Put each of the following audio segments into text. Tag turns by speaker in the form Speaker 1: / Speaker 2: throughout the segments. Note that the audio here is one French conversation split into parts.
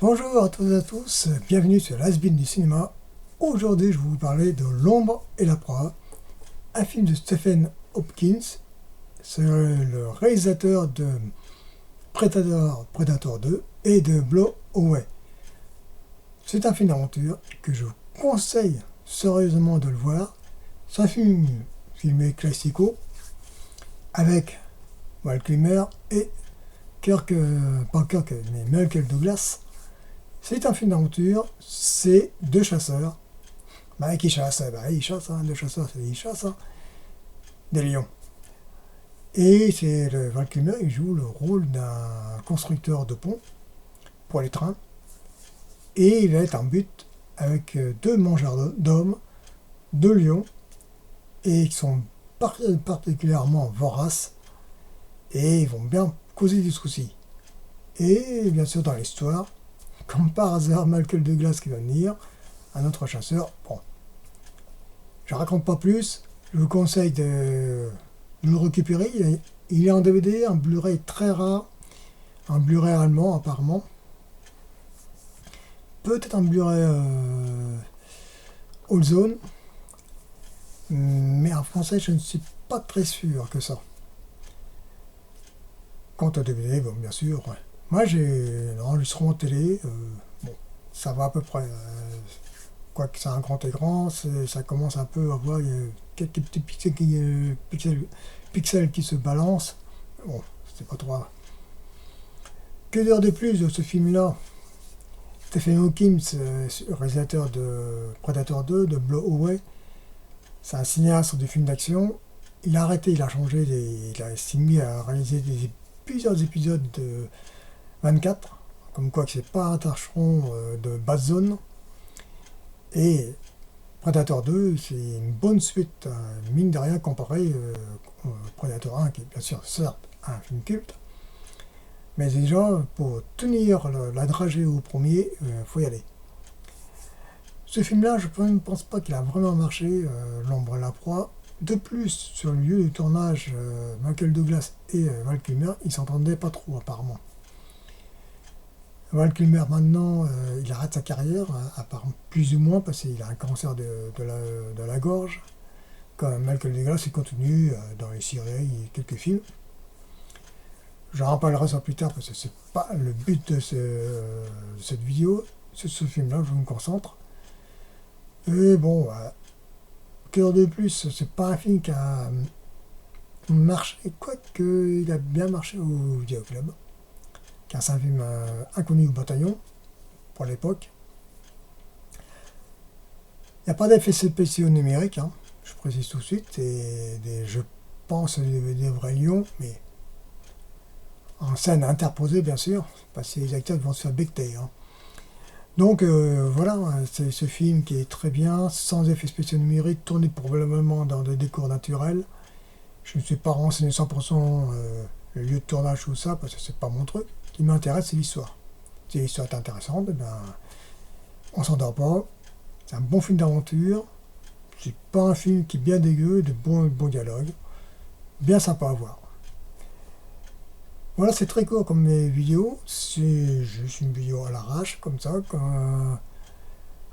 Speaker 1: Bonjour à toutes et à tous, bienvenue sur l'Has-Been du cinéma. Aujourd'hui, je vais vous parler de L'ombre et la proie, un film de Stephen Hopkins. C'est le réalisateur de Predator 2 et de Blow Away. C'est un film d'aventure que je vous conseille sérieusement de le voir. C'est un film filmé classico avec Val Kilmer et mais Michael Douglas. C'est un film d'aventure, c'est deux chasseurs. Qui chassent, ils chassent, deux chasseurs, ils chassent des lions. Et c'est le Val Kilmer, il joue le rôle d'un constructeur de pont pour les trains. Et il va être en but avec deux mangeurs d'hommes, deux lions, et qui sont particulièrement voraces, et ils vont bien causer des soucis. Et bien sûr, dans l'histoire, comme par hasard, Michael Douglas qui va venir, un autre chasseur. Bon, je raconte pas plus, je vous conseille de le récupérer. Il est en DVD, un Blu-ray très rare, un Blu-ray allemand apparemment. Peut-être un Blu-ray All Zone, mais en français, je ne suis pas très sûr que ça. Quant au DVD, bon, bien sûr, ouais. Moi, j'ai l'enregistrement télé, bon, ça va à peu près. Quoique c'est un grand écran, ça commence un peu à voir quelques petits pixels qui se balancent. Bon, c'est pas trop. Que dire de plus de ce film-là? Stephen Hopkins, réalisateur de Predator 2, de Blow Away, c'est un cinéaste de films d'action. Il a arrêté, il a changé, il s'est mis à réaliser plusieurs épisodes de 24, comme quoi que c'est pas un tâcheron de basse zone. Et Predator 2, c'est une bonne suite, mine de rien, comparé au Predator 1, qui est bien sûr, certes, un film culte. Mais déjà, pour tenir la dragée au premier, faut y aller. Ce film-là, je ne pense pas qu'il a vraiment marché, L'ombre et la proie. De plus, sur le lieu de tournage, Michael Douglas et Val Kilmer, ils s'entendaient pas trop apparemment. Val Kilmer maintenant, il arrête sa carrière, apparemment plus ou moins, parce qu'il a un cancer de la gorge. Quand Michael Douglas, il continue dans les séries et quelques films. J'en reparlerai ça plus tard, parce que c'est pas le but de cette vidéo. C'est ce film-là, je me concentre. Et bon, que de plus, c'est pas un film qui a marché, quoique il a bien marché au Vidéoclub, car c'est un film inconnu au bataillon, pour l'époque. Il n'y a pas d'effets spéciaux numériques, hein, je précise tout de suite, c'est je pense des vrais lions, mais en scène interposée bien sûr, parce que les acteurs vont se faire becter. Hein. Donc voilà, c'est ce film qui est très bien, sans effets spéciaux numériques, tourné probablement dans des décors naturels. Je ne suis pas renseigné 100% le lieu de tournage ou ça, parce que c'est pas mon truc. Ce qui m'intéresse, c'est l'histoire. Si l'histoire est intéressante, ben, on s'endort pas. C'est un bon film d'aventure. C'est pas un film qui est bien dégueu, de bons dialogues. Bien sympa à voir. Voilà, c'est très court comme mes vidéos. C'est juste une vidéo à l'arrache, comme ça.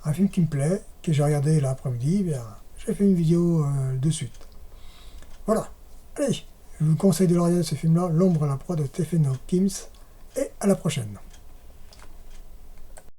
Speaker 1: Un film qui me plaît, que j'ai regardé l'après-midi, bien, j'ai fait une vidéo de suite. Voilà. Allez, je vous conseille de le regarder ce film-là, L'ombre et la proie de Stephen Hopkins. Et à la prochaine.